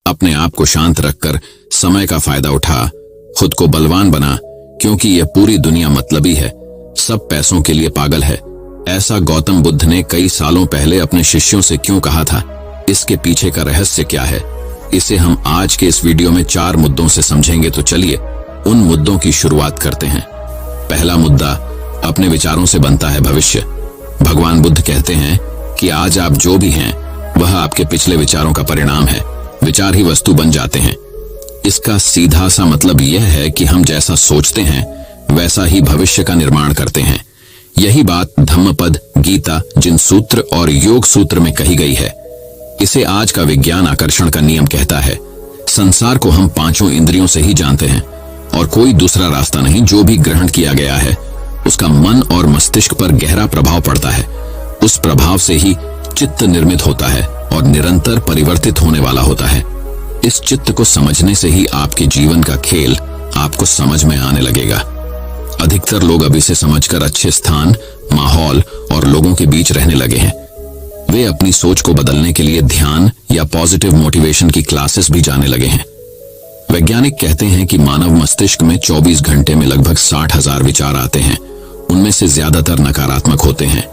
अपने आप को शांत रखकर समय का फायदा उठा, खुद को बलवान बना, क्योंकि यह पूरी दुनिया मतलबी है, सब पैसों के लिए पागल है। ऐसा गौतम बुद्ध ने कई सालों पहले अपने शिष्यों से क्यों कहा था? इसके पीछे का रहस्य क्या है? इसे हम आज के इस वीडियो में 4 मुद्दों से समझेंगे। तो चलिए उन मुद्दों की शुरुआत करते हैं। पहला मुद्दा, अपने विचारों से बनता है भविष्य। भगवान बुद्ध कहते हैं कि आज आप जो भी हैं वह आपके पिछले विचारों का परिणाम है। विचार ही वस्तु बन जाते हैं। इसका सीधा सा मतलब यह है कि हम जैसा सोचते हैं वैसा ही भविष्य का निर्माण करते हैं। यही बात धम्मपद, गीता, जिन सूत्र और योग सूत्र में कही गई है। इसे आज का विज्ञान आकर्षण का नियम कहता है। संसार को हम 5 इंद्रियों से ही जानते हैं और कोई दूसरा रास्ता नहीं। जो भी ग्रहण किया गया है उसका मन और मस्तिष्क पर गहरा प्रभाव पड़ता है। उस प्रभाव से ही चित्त निर्मित होता है और निरंतर परिवर्तित होने वाला होता है। इस चित्त को समझने से ही आपके जीवन का खेल आपको समझ में आने लगेगा। अधिकतर लोग अब इसे समझकर अच्छे स्थान, माहौल और लोगों के बीच रहने लगे हैं। वे अपनी सोच को बदलने के लिए ध्यान या पॉजिटिव मोटिवेशन की क्लासेस भी जाने लगे हैं। वैज्ञानिक कहते हैं कि मानव मस्तिष्क में 24 घंटे में लगभग 60,000 विचार आते हैं। उनमें से ज्यादातर नकारात्मक होते हैं।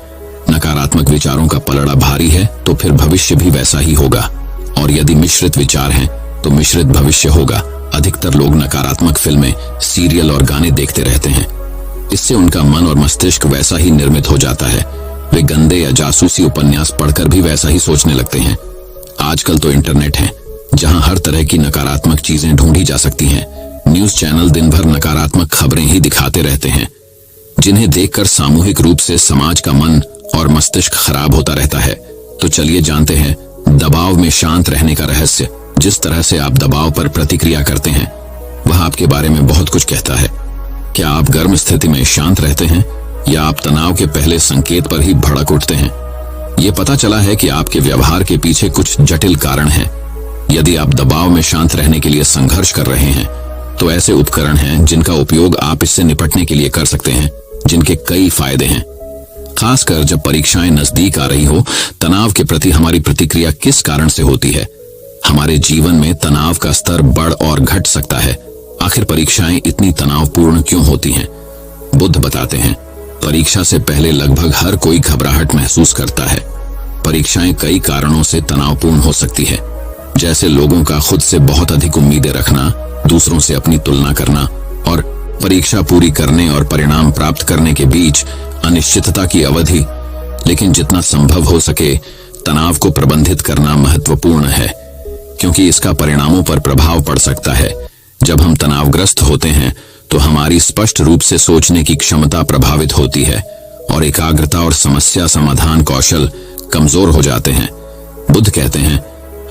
नकारात्मक विचारों का पलड़ा भारी है तो फिर भविष्य भी वैसा ही होगा, और यदि मिश्रित विचार हैं तो मिश्रित भविष्य होगा। अधिकतर लोग नकारात्मक फिल्में, सीरियल और गाने देखते रहते हैं। इससे उनका मन और मस्तिष्क वैसा ही निर्मित हो जाता है। वे गंदे या जासूसी उपन्यास पढ़कर भी वैसा ही सोचने लगते हैं। आजकल तो इंटरनेट है जहां हर तरह की नकारात्मक चीजें ढूंढी जा सकती हैं। न्यूज चैनल दिन भर नकारात्मक खबरें ही दिखाते रहते हैं, जिन्हें देखकर सामूहिक रूप से समाज का मन और मस्तिष्क खराब होता रहता है। तो चलिए जानते हैं दबाव में शांत रहने का रहस्य। जिस तरह से आप दबाव पर प्रतिक्रिया करते हैं वह आपके बारे में बहुत कुछ कहता है। क्या आप गर्म स्थिति में शांत रहते हैं या आप तनाव के पहले संकेत पर ही भड़क उठते हैं? ये पता चला है कि आपके व्यवहार के पीछे कुछ जटिल कारण हैं। यदि आप दबाव में शांत रहने के लिए संघर्ष कर रहे हैं तो ऐसे उपकरण हैं जिनका उपयोग आप इससे निपटने के लिए कर सकते हैं, जिनके कई फायदे हैं। खासकर जब परीक्षाएं नजदीक आ रही हो, तनाव के प्रति हमारी प्रतिक्रिया किस कारण से होती है? हमारे जीवन में तनाव का स्तर बढ़ और घट सकता है। आखिर परीक्षाएं इतनी तनावपूर्ण क्यों होती हैं? बुद्ध बताते हैं, परीक्षा से पहले लगभग हर कोई घबराहट महसूस करता है। परीक्षाएं कई कारणों से तनावपूर्ण हो सकती है, जैसे लोगों का खुद से बहुत अधिक उम्मीदें रखना, दूसरों से अपनी तुलना करना और परीक्षा पूरी करने और परिणाम प्राप्त करने के बीच अनिश्चितता की अवधि। लेकिन जितना संभव हो सके तनाव को प्रबंधित करना महत्वपूर्ण है, क्योंकि इसका परिणामों पर प्रभाव पड़ सकता है। जब हम तनावग्रस्त होते हैं तो हमारी स्पष्ट रूप से सोचने की क्षमता प्रभावित होती है और एकाग्रता और समस्या समाधान कौशल कमजोर हो जाते हैं। बुद्ध कहते हैं,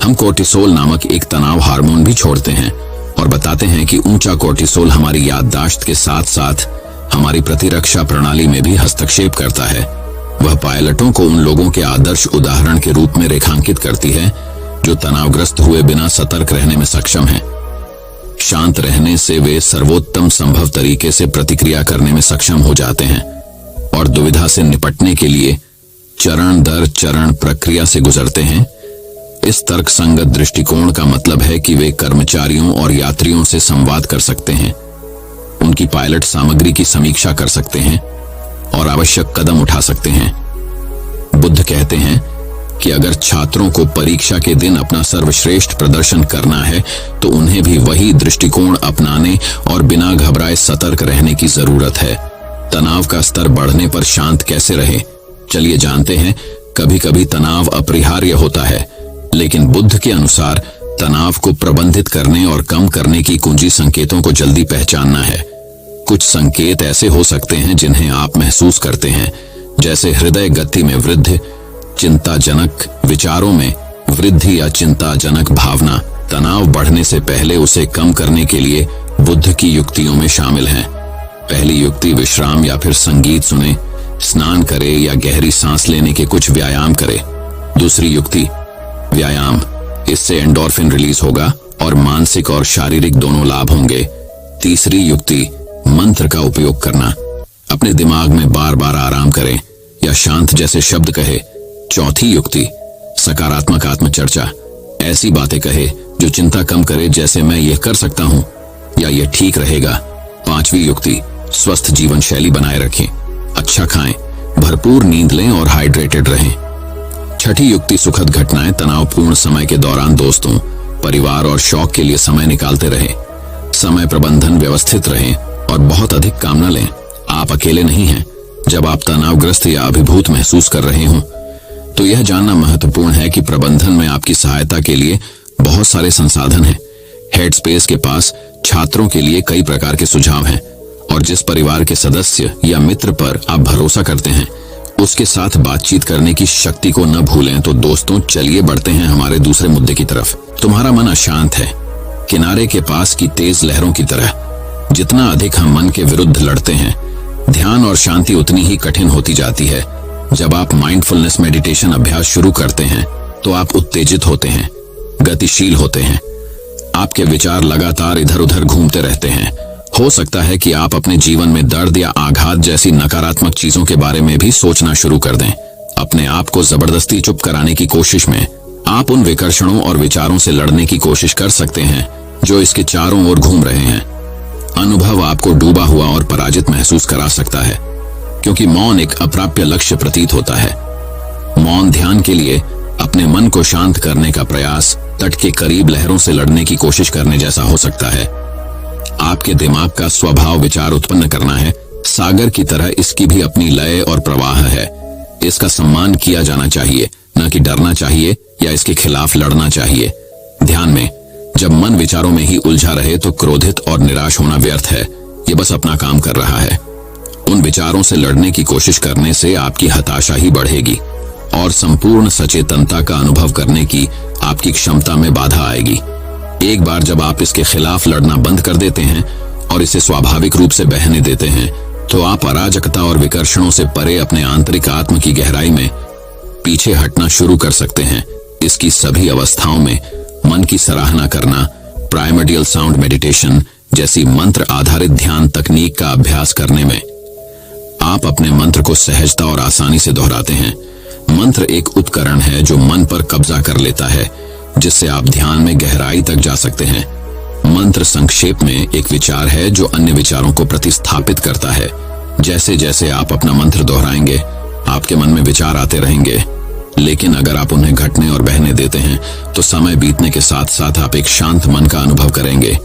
हम कोर्टिसोल नामक एक तनाव हार्मोन भी छोड़ते हैं और बताते हैं कि ऊंचा कोर्टिसोल हमारी याददाश्त के साथ साथ हमारी प्रतिरक्षा प्रणाली में भी हस्तक्षेप करता है। वह पायलटों को उन लोगों के आदर्श उदाहरण के रूप में रेखांकित करती है जो तनावग्रस्त हुए बिना सतर्क रहने में सक्षम हैं। शांत रहने से वे सर्वोत्तम संभव तरीके से प्रतिक्रिया करने में सक्षम हो जाते हैं और दुविधा से निपटने के लिए चरण दर चरण प्रक्रिया से गुजरते हैं। इस तर्कसंगत दृष्टिकोण का मतलब है कि वे कर्मचारियों और यात्रियों से संवाद कर सकते हैं, उनकी पायलट सामग्री की समीक्षा कर सकते हैं और आवश्यक कदम उठा सकते हैं। बुद्ध कहते हैं कि अगर छात्रों को परीक्षा के दिन अपना सर्वश्रेष्ठ प्रदर्शन करना है तो उन्हें भी वही दृष्टिकोण अपनाने और बिना घबराए सतर्क रहने की जरूरत है। तनाव का स्तर बढ़ने पर शांत कैसे रहे? चलिए जानते हैं। कभी कभी तनाव अपरिहार्य होता है, लेकिन बुद्ध के अनुसार तनाव को प्रबंधित करने और कम करने की कुंजी संकेतों को जल्दी पहचानना है। कुछ संकेत ऐसे हो सकते हैं जिन्हें आप महसूस करते हैं, जैसे हृदय गति में वृद्धि, चिंताजनक विचारों में वृद्धि या चिंताजनक भावना। तनाव बढ़ने से पहले उसे कम करने के लिए बुद्ध की युक्तियों में शामिल हैं। पहली युक्ति, विश्राम या फिर संगीत सुने, स्नान करे या गहरी सांस लेने के कुछ व्यायाम करे। दूसरी युक्ति, व्यायाम, इससे एंडोर्फिन रिलीज होगा और मानसिक और शारीरिक दोनों लाभ होंगे। तीसरी युक्ति, मंत्र का उपयोग करना, अपने दिमाग में बार बार आराम करें या शांत जैसे शब्द कहे। चौथी युक्ति, सकारात्मक आत्मचर्चा, ऐसी बातें कहे जो चिंता कम करे, जैसे मैं यह कर सकता हूं या यह ठीक रहेगा। 5वीं युक्ति, स्वस्थ जीवन शैली बनाए रखें। अच्छा खाएं, भरपूर नींद लें और हाइड्रेटेड रहें। 6ठी युक्ति, सुखद घटनाएं। तनावपूर्ण समय के दौरान दोस्तों, परिवार और शौक के लिए समय निकालते रहें। समय प्रबंधन व्यवस्थित रहें और बहुत अधिक काम न लें। आप अकेले नहीं हैं। जब आप तनावग्रस्त या अभिभूत महसूस कर रहे हों तो यह जानना महत्वपूर्ण है कि प्रबंधन में आपकी सहायता के लिए बहुत सारे संसाधन हैं। हेडस्पेस के पास छात्रों के लिए कई प्रकार के सुझाव हैं और जिस परिवार के सदस्य या मित्र पर आप भरोसा करते हैं उसके साथ बातचीत करने की शक्ति को न भूलें। तो दोस्तों, चलिए बढ़ते हैं हमारे दूसरे मुद्दे की तरफ। तुम्हारा मन अशांत है, किनारे के पास की तेज लहरों की तरह। जितना अधिक हम मन के विरुद्ध लड़ते हैं, ध्यान और शांति उतनी ही कठिन होती जाती है। जब आप माइंडफुलनेस मेडिटेशन अभ्यास शुरू करते हैं तो आप उत्तेजित होते हैं, गतिशील होते हैं। आपके विचार लगातार इधर उधर घूमते रहते हैं। हो सकता है कि आप अपने जीवन में दर्द या आघात जैसी नकारात्मक चीजों के बारे में भी सोचना शुरू कर दें। अपने आप को जबरदस्ती चुप कराने की कोशिश में आप उन विकर्षणों और विचारों से लड़ने की कोशिश कर सकते हैं जो इसके चारों ओर घूम रहे हैं। अनुभव आपको डूबा हुआ और पराजित महसूस करा सकता है, क्योंकि मौन एक अप्राप्य लक्ष्य प्रतीत होता है। मौन ध्यान के लिए अपने मन को शांत करने का प्रयास तट के करीब लहरों से लड़ने की कोशिश करने जैसा हो सकता है। आपके दिमाग का स्वभाव विचार उत्पन्न करना है। सागर की तरह इसकी भी अपनी लय और प्रवाह है। इसका सम्मान किया जाना चाहिए, न कि डरना चाहिए या इसके खिलाफ लड़ना चाहिए। ध्यान में जब मन विचारों में ही उलझा रहे तो क्रोधित और निराश होना व्यर्थ है। ये बस अपना काम कर रहा है। उन विचारों से लड़ने की कोशिश करने से आपकी हताशा ही बढ़ेगी और संपूर्ण सचेतनता का अनुभव करने की आपकी क्षमता में बाधा आएगी। एक बार जब आप इसके खिलाफ लड़ना बंद कर देते हैं और इसे स्वाभाविक रूप से बहने देते हैं तो आप अराजकता और विकर्षणों से परे अपने आंतरिक आत्म की गहराई में पीछे हटना शुरू कर सकते हैं। इसकी सभी अवस्थाओं में मन की सराहना करना, प्राइमर्डियल साउंड मेडिटेशन जैसी मंत्र आधारित ध्यान तकनीक का अभ्यास करने में आप अपने मंत्र को सहजता और आसानी से दोहराते हैं। मंत्र एक उपकरण है जो मन पर कब्जा कर लेता है, जिससे आप ध्यान में गहराई तक जा सकते हैं। मंत्र संक्षेप में एक विचार है जो अन्य विचारों को प्रतिस्थापित करता है। जैसे जैसे आप अपना मंत्र दोहराएंगे, आपके मन में विचार आते रहेंगे, लेकिन अगर आप उन्हें घटने और बहने देते हैं तो समय बीतने के साथ साथ आप एक शांत मन का अनुभव करेंगे।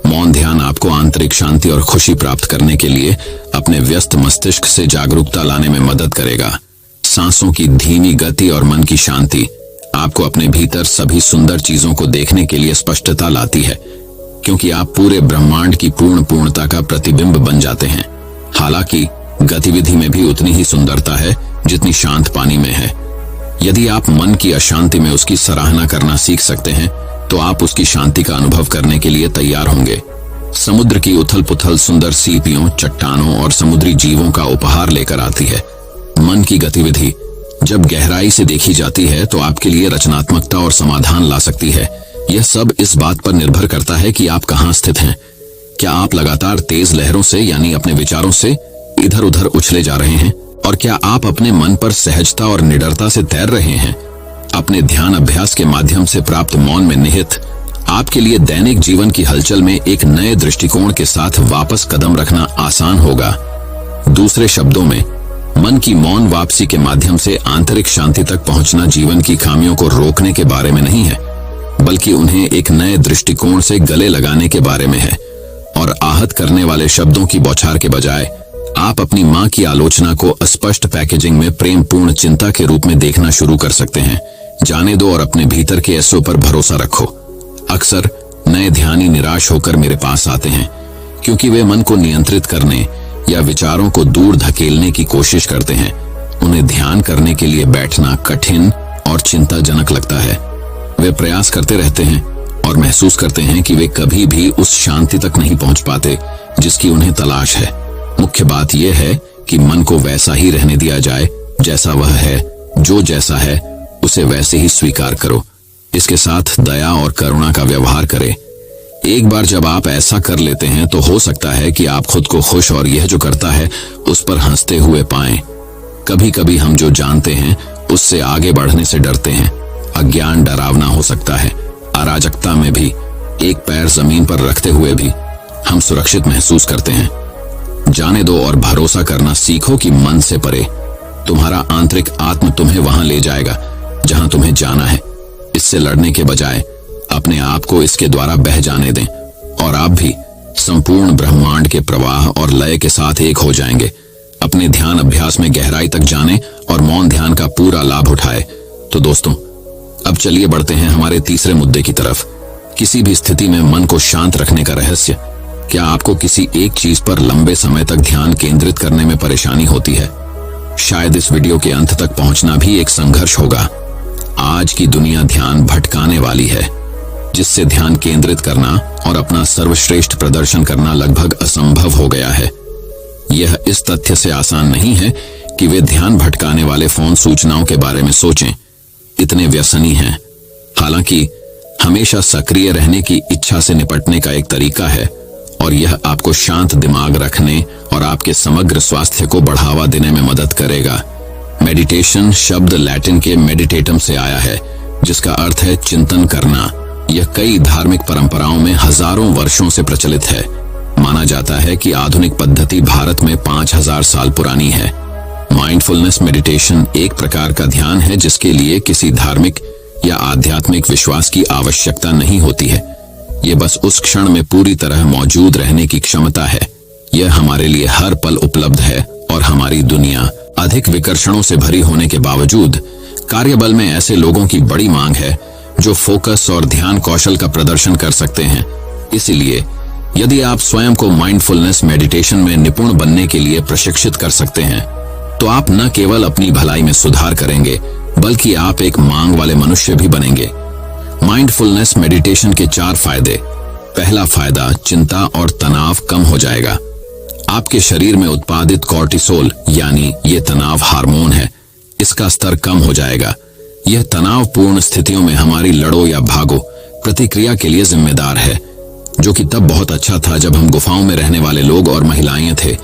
मौन ध्यान आपको आंतरिक शांति और खुशी प्राप्त करने के लिए अपने व्यस्त मस्तिष्क से जागरूकता लाने में मदद करेगा। सांसों की धीमी गति और मन की शांति आपको अपने भीतर सभी सुंदर चीजों को देखने के लिए स्पष्टता लाती है, क्योंकि आप पूरे ब्रह्मांड की पूर्णता का प्रतिबिंब बन जाते हैं। हालांकि गतिविधि में भी उतनी ही सुंदरता है जितनी शांत पानी में है। यदि आप मन की अशांति में उसकी सराहना करना सीख सकते हैं तो आप उसकी शांति का अनुभव करने के लिए तैयार होंगे। समुद्र की उथल पुथल सुंदर सीपियों, चट्टानों और समुद्री जीवों का उपहार लेकर आती है। मन की गतिविधि जब गहराई से देखी जाती है तो आपके लिए रचनात्मकता और समाधान ला सकती है। यह सब इस बात पर निर्भर करता है कि आप कहाँ स्थित हैं। क्या आप लगातार तेज लहरों से यानी अपने विचारों से इधर उधर उछले जा रहे हैं, और क्या आप अपने मन पर सहजता और निडरता से तैर रहे हैं। अपने ध्यान अभ्यास के माध्यम से प्राप्त मौन में निहित आपके लिए दैनिक जीवन की हलचल में एक नए दृष्टिकोण के साथ वापस कदम रखना आसान होगा। दूसरे शब्दों में, मन की मौन वापसी के माध्यम से आंतरिक शांति तक पहुंचना जीवन की खामियों को रोकने के बारे में नहीं है, बल्कि उन्हें एक नए दृष्टिकोण से गले लगाने के बारे में है। और आहत करने वाले शब्दों की बौछार के बजाय आप अपनी माँ की आलोचना को अस्पष्ट पैकेजिंग में प्रेमपूर्ण चिंता के रूप में देखना शुरू कर सकते हैं। जाने दो और अपने भीतर के एसओ पर भरोसा रखो। अक्सर नए ध्यानी निराश होकर मेरे पास आते हैं क्योंकि वे मन को नियंत्रित करने या विचारों को दूर धकेलने की कोशिश करते हैं। उन्हें ध्यान करने के लिए बैठना कठिन और चिंताजनक लगता है। वे प्रयास करते रहते हैं और महसूस करते हैं कि वे कभी भी उस शांति तक नहीं पहुंच पाते जिसकी उन्हें तलाश है। मुख्य बात यह है कि मन को वैसा ही रहने दिया जाए जैसा वह है। जो जैसा है उसे वैसे ही स्वीकार करो। इसके साथ दया और करुणा का व्यवहार करें। एक बार जब आप ऐसा कर लेते हैं तो हो सकता है कि आप खुद को खुश और यह जो करता है उस पर हंसते हुए पाएं। कभी कभी हम जो जानते हैं उससे आगे बढ़ने से डरते हैं। अज्ञान डरावना हो सकता है, अराजकता में भी, एक पैर जमीन पर रखते हुए भी हम सुरक्षित महसूस करते हैं। जाने दो और भरोसा करना सीखो कि मन से परे तुम्हारा आंतरिक आत्म तुम्हें वहां ले जाएगा जहां तुम्हें जाना है। इससे लड़ने के बजाय अपने आप को इसके द्वारा बह जाने दें और आप भी संपूर्ण ब्रह्मांड के प्रवाह और लय के साथ एक हो जाएंगे। अपने ध्यान अभ्यास में गहराई तक जाने और मौन ध्यान का पूरा लाभ उठाए। तो दोस्तों, अब चलिए बढ़ते हैं हमारे तीसरे मुद्दे की तरफ। किसी भी स्थिति में मन को शांत रखने का रहस्य। क्या आपको किसी एक चीज पर लंबे समय तक ध्यान केंद्रित करने में परेशानी होती है? शायद इस वीडियो के अंत तक पहुंचना भी एक संघर्ष होगा। आज की दुनिया ध्यान भटकाने वाली है, जिससे ध्यान केंद्रित करना और अपना सर्वश्रेष्ठ प्रदर्शन करना लगभग असंभव हो गया है। यह इस तथ्य से आसान नहीं है कि वे ध्यान भटकाने वाले फोन सूचनाओं के बारे में सोचें, इतने व्यसनी हैं। हालांकि हमेशा सक्रिय रहने की इच्छा से निपटने का एक तरीका है और यह आपको शांत दिमाग रखने और आपके समग्र स्वास्थ्य को बढ़ावा देने में मदद करेगा। मेडिटेशन शब्द लैटिन के मेडिटेटम से आया है, जिसका अर्थ है चिंतन करना। यह कई धार्मिक परंपराओं में हजारों वर्षों से प्रचलित है। माना जाता है कि आधुनिक पद्धति भारत में 5000 साल पुरानी है। माइंडफुलनेस मेडिटेशन एक प्रकार का ध्यान है जिसके लिए किसी धार्मिक या आध्यात्मिक विश्वास की आवश्यकता नहीं होती है। यह बस उस क्षण में पूरी तरह मौजूद रहने की क्षमता है। यह हमारे लिए हर पल उपलब्ध है और हमारी दुनिया अधिक विकर्षणों से भरी होने के बावजूद कार्यबल में ऐसे लोगों की बड़ी मांग है जो फोकस और ध्यान कौशल का प्रदर्शन कर सकते हैं। इसलिए यदि आप स्वयं को माइंडफुलनेस मेडिटेशन में निपुण बनने के लिए प्रशिक्षित कर सकते हैं, तो आप न केवल अपनी भलाई में सुधार करेंगे, बल्कि आप एक मांग वाले मनुष्य भी बनेंगे। माइंडफुलनेस मेडिटेशन के 4 फायदे। पहला फायदा, चिंता और तनाव कम हो जाएगा। आपके शरीर में उत्पादित कॉर्टिसोल यानी ये तनाव हार्मोन है, इसका स्तर कम हो जाएगा। यह तनावपूर्ण स्थितियों में हमारी लड़ो या भागो प्रतिक्रिया के लिए जिम्मेदार है, जो कि तब बहुत अच्छा था जब हम गुफाओं में रहने वाले लोग और महिलाएं थे,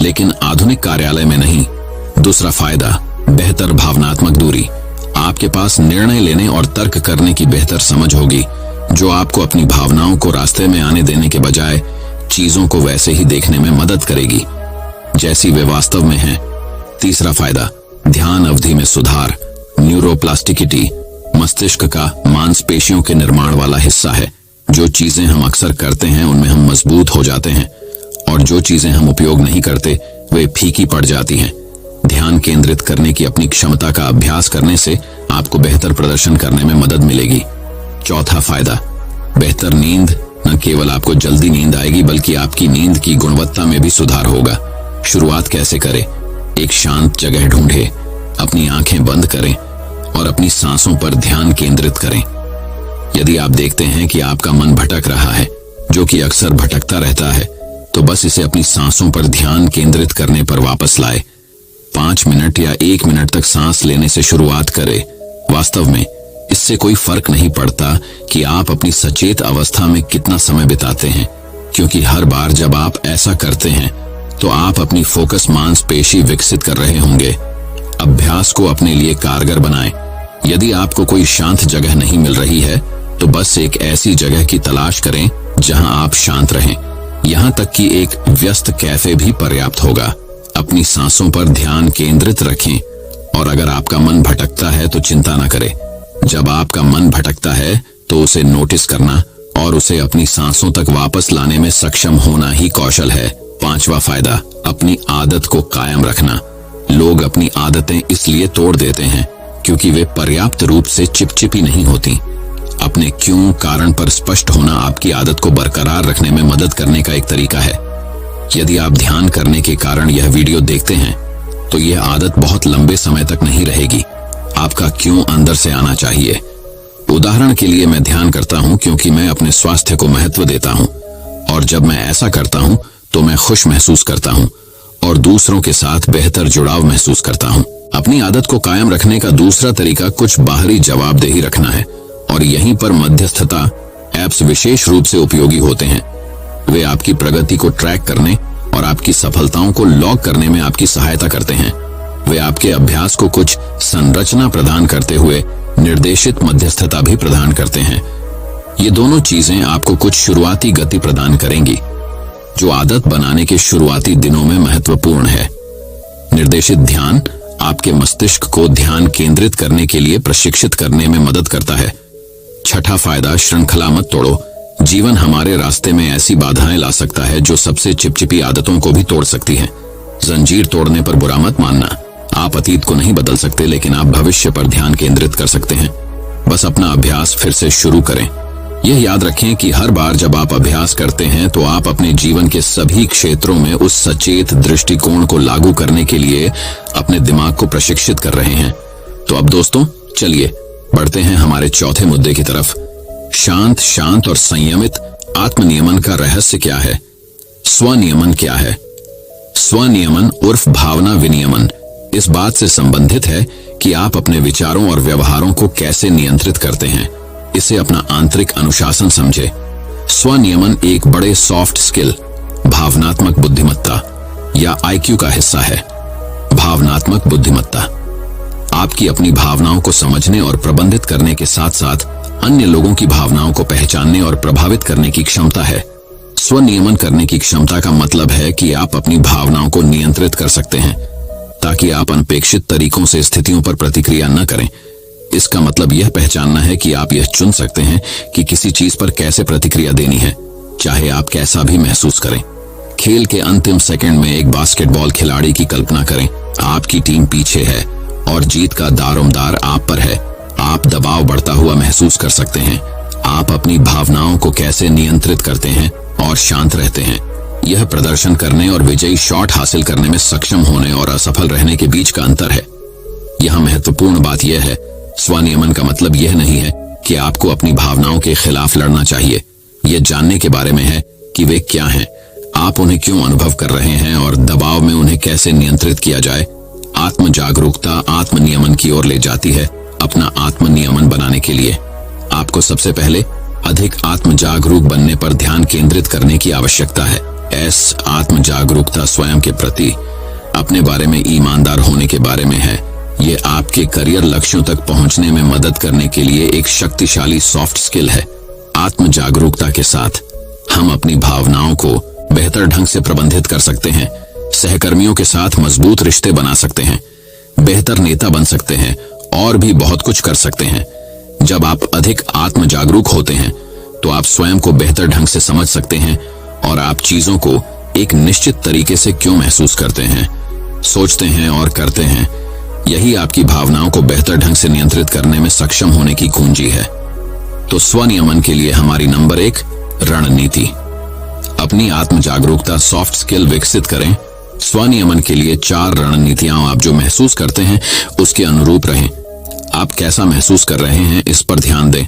लेकिन आधुनिक कार्यालय में नहीं। दूसरा फायदा, बेहतर भावनात्मक दूरी। आपके पास निर्णय लेने और तर्क करने की बेहतर समझ होगी, जो आपको अपनी भावनाओं को रास्ते में आने देने के बजाय चीजों को वैसे ही देखने में मदद करेगी जैसी वे वास्तव में हैं। तीसरा फायदा, ध्यान अवधि में सुधार। न्यूरोप्लास्टिसिटी मस्तिष्क का मांसपेशियों के निर्माण वाला हिस्सा है। जो चीजें हम अक्सर करते हैं उनमें हम मजबूत हो जाते हैं और जो चीजें हम उपयोग नहीं करते वे फीकी पड़ जाती हैं। ध्यान केंद्रित करने की अपनी क्षमता का अभ्यास करने से आपको बेहतर प्रदर्शन करने में मदद मिलेगी। चौथा फायदा, बेहतर नींद। न केवल आपको जल्दी नींद आएगी, बल्कि आपकी नींद की गुणवत्ता में भी सुधार होगा। शुरुआत कैसे करें? एक शांत जगह ढूंढें, अपनी आंखें बंद करें और अपनी सांसों पर ध्यान केंद्रित करें। यदि आप देखते हैं कि आपका मन भटक रहा है, जो कि अक्सर भटकता रहता है, तो बस इसे अपनी सांसों पर ध्यान केंद्रित करने पर वापस लाए। 5 मिनट या 1 मिनट तक सांस लेने से शुरुआत करें। वास्तव में इससे कोई फर्क नहीं पड़ता कि आप अपनी सचेत अवस्था में कितना समय बिताते हैं, क्योंकि हर बार जब आप ऐसा करते हैं तो आप अपनी फोकस मांसपेशी विकसित कर रहे होंगे। अभ्यास को अपने लिए कारगर बनाएं। यदि आपको कोई शांत जगह नहीं मिल रही है, तो बस एक ऐसी जगह की तलाश करें जहां आप शांत रहें। यहां तक कि एक व्यस्त कैफे भी पर्याप्त होगा। अपनी सांसों पर ध्यान केंद्रित रखें और अगर आपका मन भटकता है तो चिंता न करें। जब आपका मन भटकता है तो उसे नोटिस करना और उसे अपनी सांसों तक वापस लाने में सक्षम होना ही कौशल है। 5वां फायदा, अपनी आदत को कायम रखना। लोग अपनी आदतें इसलिए तोड़ देते हैं क्योंकि वे पर्याप्त रूप से चिपचिपी नहीं होती। अपने क्यों कारण पर स्पष्ट होना आपकी आदत को बरकरार रखने में मदद करने का एक तरीका है। यदि आप ध्यान करने के कारण यह वीडियो देखते हैं, तो यह आदत बहुत लंबे समय तक नहीं रहेगी। आपका क्यों अंदर से आना चाहिए। उदाहरण के लिए, मैं ध्यान करता हूं क्योंकि मैं अपने स्वास्थ्य को महत्व देता हूं, और जब मैं ऐसा करता हूं तो मैं खुश महसूस करता हूं और दूसरों के साथ बेहतर जुड़ाव महसूस करता हूं। अपनी आदत को कायम रखने का दूसरा तरीका कुछ बाहरी जवाबदेही रखना है, और यहीं पर मध्यस्थता ऐप्स विशेष रूप से उपयोगी होते हैं। वे आपकी प्रगति को ट्रैक करने और आपकी सफलताओं को लॉग करने में आपकी सहायता करते हैं। वे आपके अभ्यास को कुछ संरचना प्रदान करते हुए निर्देशित मध्यस्थता भी प्रदान करते हैं। ये दोनों चीजें आपको कुछ शुरुआती गति प्रदान करेंगी, जो आदत बनाने के शुरुआती दिनों में महत्वपूर्ण है। निर्देशित ध्यान आपके मस्तिष्क को ध्यान केंद्रित करने के लिए प्रशिक्षित करने में मदद करता है। छठा फायदा, श्रृंखला मत तोड़ो। जीवन हमारे रास्ते में ऐसी बाधाएं ला सकता है जो सबसे चिपचिपी आदतों को भी तोड़ सकती हैं। जंजीर तोड़ने पर बुरा मत मानना। आप अतीत को नहीं बदल सकते, लेकिन आप भविष्य पर ध्यान केंद्रित कर सकते हैं। बस अपना अभ्यास फिर से शुरू करें। यह याद रखें कि हर बार जब आप अभ्यास करते हैं तो आप अपने जीवन के सभी क्षेत्रों में उस सचेत दृष्टिकोण को लागू करने के लिए अपने दिमाग को प्रशिक्षित कर रहे हैं। तो अब दोस्तों, चलिए बढ़ते हैं हमारे चौथे मुद्दे की तरफ। शांत और संयमित आत्मनियमन का रहस्य क्या है? स्वनियमन क्या है? स्वनियमन उर्फ भावना विनियमन इस बात से संबंधित है कि आप अपने विचारों और व्यवहारों को कैसे नियंत्रित करते हैं। इसे अपना आंतरिक अनुशासन समझे। स्वनियमन एक बड़े सॉफ्ट स्किल, भावनात्मक बुद्धिमत्ता या IQ का हिस्सा है। भावनात्मक बुद्धिमत्ता आपकी अपनी भावनाओं को समझने और प्रबंधित करने के साथ साथ अन्य लोगों की भावनाओं को पहचानने और प्रभावित करने की क्षमता है। स्वनियमन करने की क्षमता का मतलब है कि आप अपनी भावनाओं को नियंत्रित कर सकते हैं ताकि आप अनपेक्षित तरीकों से स्थितियों पर प्रतिक्रिया न करें। इसका मतलब यह पहचानना है कि आप यह चुन सकते हैं कि किसी चीज पर कैसे प्रतिक्रिया देनी है, चाहे आप कैसा भी महसूस करें। खेल के अंतिम सेकंड में एक बास्केटबॉल खिलाड़ी की कल्पना करें। आपकी टीम पीछे है और जीत का दारोमदार आप पर है। आप दबाव बढ़ता हुआ महसूस कर सकते हैं। आप अपनी भावनाओं को कैसे नियंत्रित करते हैं और शांत रहते हैं। यह प्रदर्शन करने और विजयी शॉट हासिल करने में सक्षम होने और असफल रहने के बीच का अंतर है। यहां महत्वपूर्ण बात यह है, स्वनियमन का मतलब यह नहीं है कि आपको अपनी भावनाओं के खिलाफ लड़ना चाहिए। यह जानने के बारे में है कि वे क्या हैं, आप उन्हें क्यों अनुभव कर रहे हैं और दबाव में उन्हें कैसे नियंत्रित किया जाए। आत्म जागरूकता आत्मनियमन की ओर ले जाती है। अपना आत्मनियमन बनाने के लिए आपको सबसे पहले अधिक आत्म जागरूक बनने पर ध्यान केंद्रित करने की आवश्यकता है। आत्म जागरूकता स्वयं के प्रति अपने बारे में ईमानदार होने के बारे में है। ये आपके करियर लक्ष्यों तक पहुंचने में मदद करने के लिए एक शक्तिशाली सॉफ्ट स्किल है। आत्म जागरूकता के साथ हम अपनी भावनाओं को बेहतर ढंग से प्रबंधित कर सकते हैं, सहकर्मियों के साथ मजबूत रिश्ते बना सकते हैं, बेहतर नेता बन सकते हैं और भी बहुत कुछ कर सकते हैं। जब आप अधिक आत्म जागरूक होते हैं तो आप स्वयं को बेहतर ढंग से समझ सकते हैं और आप चीजों को एक निश्चित तरीके से क्यों महसूस करते हैं, सोचते हैं और करते हैं। यही आपकी भावनाओं को बेहतर ढंग से नियंत्रित करने में सक्षम होने की कुंजी है। तो स्वनियमन के लिए हमारी नंबर 1 रणनीति। अपनी आत्म जागरूकता सॉफ्ट स्किल विकसित करें। स्वनियमन के लिए 4 रणनीतियां आप जो महसूस करते हैं उसके अनुरूप रहें। आप कैसा महसूस कर रहे हैं इस पर ध्यान दें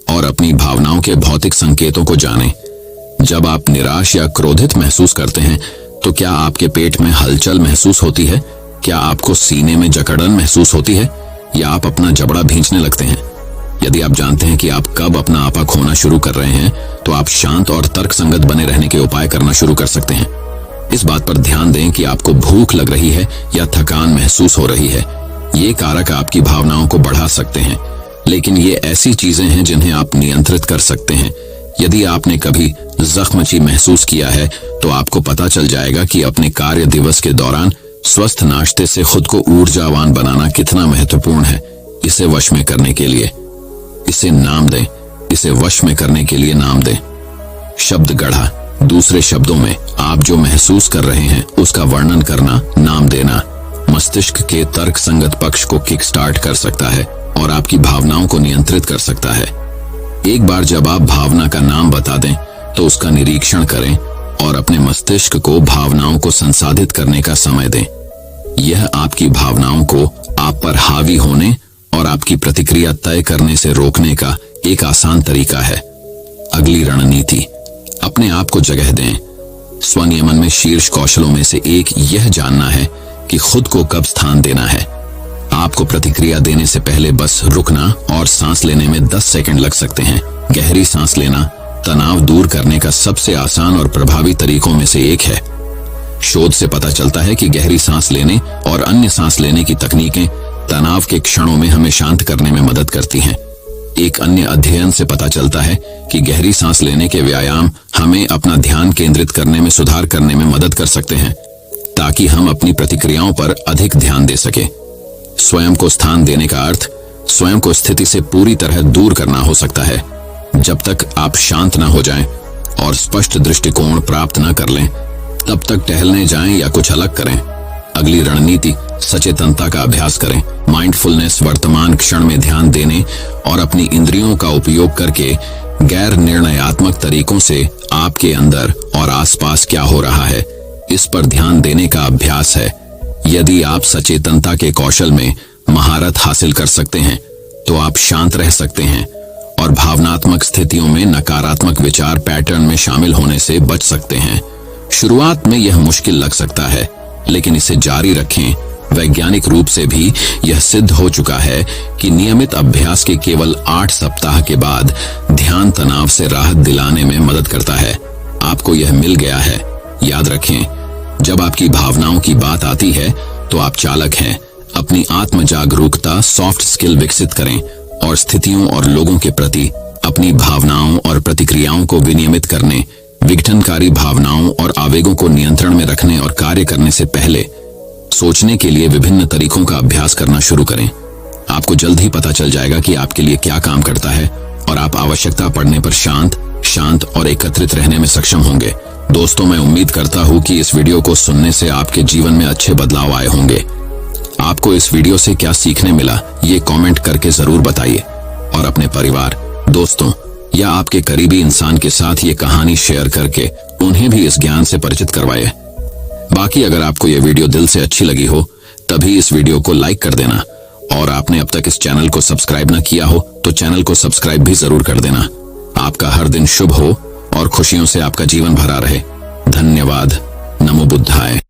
और अपनी भावनाओं के भौतिक संकेतों को जानें। जब आप निराश या क्रोधित महसूस करते हैं तो क्या आपके पेट में हलचल महसूस होती है? क्या आपको सीने में जकड़न महसूस होती है या आप अपना जबड़ा भींचने लगते हैं? यदि आप जानते हैं कि आप कब अपना आपा खोना शुरू कर रहे हैं तो आप शांत और तर्कसंगत बने रहने के उपाय करना शुरू कर सकते हैं। इस बात पर ध्यान दें कि आपको भूख लग रही है या थकान महसूस हो रही है। ये कारक आपकी भावनाओं को बढ़ा सकते हैं, लेकिन ये ऐसी चीजें हैं जिन्हें आप नियंत्रित कर सकते हैं। यदि आपने कभी जख्मची महसूस किया है तो आपको पता चल जाएगा कि अपने कार्य दिवस के दौरान स्वस्थ नाश्ते से खुद को ऊर्जावान बनाना कितना महत्वपूर्ण है। इसे वश में करने के लिए इसे नाम दें। इसे वश में करने के लिए नाम दें। शब्द गढ़ा, दूसरे शब्दों में आप जो महसूस कर रहे हैं उसका वर्णन करना, नाम देना मस्तिष्क के तर्क संगत पक्ष को किक स्टार्ट कर सकता है और आपकी भावनाओं को नियंत्रित कर सकता है। एक बार जब आप भावना का नाम बता दें तो उसका निरीक्षण करें और अपने मस्तिष्क को भावनाओं को संसाधित करने का समय दें। यह आपकी भावनाओं को आप पर हावी होने और आपकी प्रतिक्रिया तय करने से रोकने का एक आसान तरीका है। अगली रणनीति, अपने आप को जगह दें। स्वनियमन में शीर्ष कौशलों में से एक यह जानना है कि खुद को कब स्थान देना है। आपको प्रतिक्रिया देने से पहले बस रुकना और सांस लेने में 10 सेकंड लग सकते हैं। गहरी सांस लेना तनाव दूर करने का सबसे आसान और प्रभावी तरीकों में से एक है। शोध से पता चलता है कि गहरी सांस लेने और अन्य सांस लेने की तकनीकें तनाव के क्षणों में हमें शांत करने में मदद करती हैं। एक अन्य अध्ययन से पता चलता है कि गहरी सांस लेने के व्यायाम हमें अपना ध्यान केंद्रित करने में सुधार करने में मदद कर सकते हैं, ताकि हम अपनी प्रतिक्रियाओं पर अधिक ध्यान दे सकें। स्वयं को स्थान देने का अर्थ स्वयं को स्थिति से पूरी तरह दूर करना हो सकता है। जब तक आप शांत न हो जाएं और स्पष्ट दृष्टिकोण प्राप्त न कर लें, तब तक टहलने जाएं या कुछ अलग करें। अगली रणनीति सचेतनता का अभ्यास करें। माइंडफुलनेस वर्तमान क्षण में ध्यान देने और अपनी इंद्रियों का उपयोग करके गैर निर्णयात्मक तरीकों से आपके अंदर और आसपास क्या हो रहा है, इस पर ध्यान देने का अभ्यास है। यदि आप सचेतनता के कौशल में महारत हासिल कर सकते हैं, तो आप शांत रह सकते हैं और भावनात्मक स्थितियों में नकारात्मक विचार पैटर्न में शामिल होने से बच सकते हैं। शुरुआत में यह मुश्किल लग सकता है, लेकिन इसे जारी रखें। वैज्ञानिक रूप से भी यह सिद्ध हो चुका है कि नियमित अभ्यास के केवल 8 सप्ताह के बाद ध्यान तनाव से राहत दिलाने में मदद करता है। आपको यह मिल गया है। याद रखें, जब आपकी भावनाओं की बात आती है तो आप चालक हैं। अपनी आत्म जागरूकता सॉफ्ट स्किल विकसित करें और स्थितियों और लोगों के प्रति अपनी भावनाओं और प्रतिक्रियाओं को विनियमित करने, विघटनकारी भावनाओं और आवेगों को नियंत्रण में रखने और कार्य करने से पहले सोचने के लिए विभिन्न तरीकों का अभ्यास करना शुरू करें। आपको जल्द ही पता चल जाएगा कि आपके लिए क्या काम करता है और आप आवश्यकता पड़ने पर शांत और एकत्रित रहने में सक्षम होंगे। दोस्तों, मैं उम्मीद करता हूं कि इस वीडियो को सुनने से आपके जीवन में अच्छे बदलाव आए होंगे। आपको इस वीडियो से क्या सीखने मिला, ये कमेंट करके जरूर बताइए और अपने परिवार, दोस्तों या आपके करीबी इंसान के साथ ये कहानी शेयर करके उन्हें भी इस ज्ञान से परिचित करवाइए। बाकी अगर आपको ये वीडियो दिल से अच्छी लगी हो, तभी इस वीडियो को लाइक कर देना और आपने अब तक इस चैनल को सब्सक्राइब न किया हो तो चैनल को सब्सक्राइब भी जरूर कर देना। आपका हर दिन शुभ हो और खुशियों से आपका जीवन भरा रहे। धन्यवाद। नमो बुद्धाय।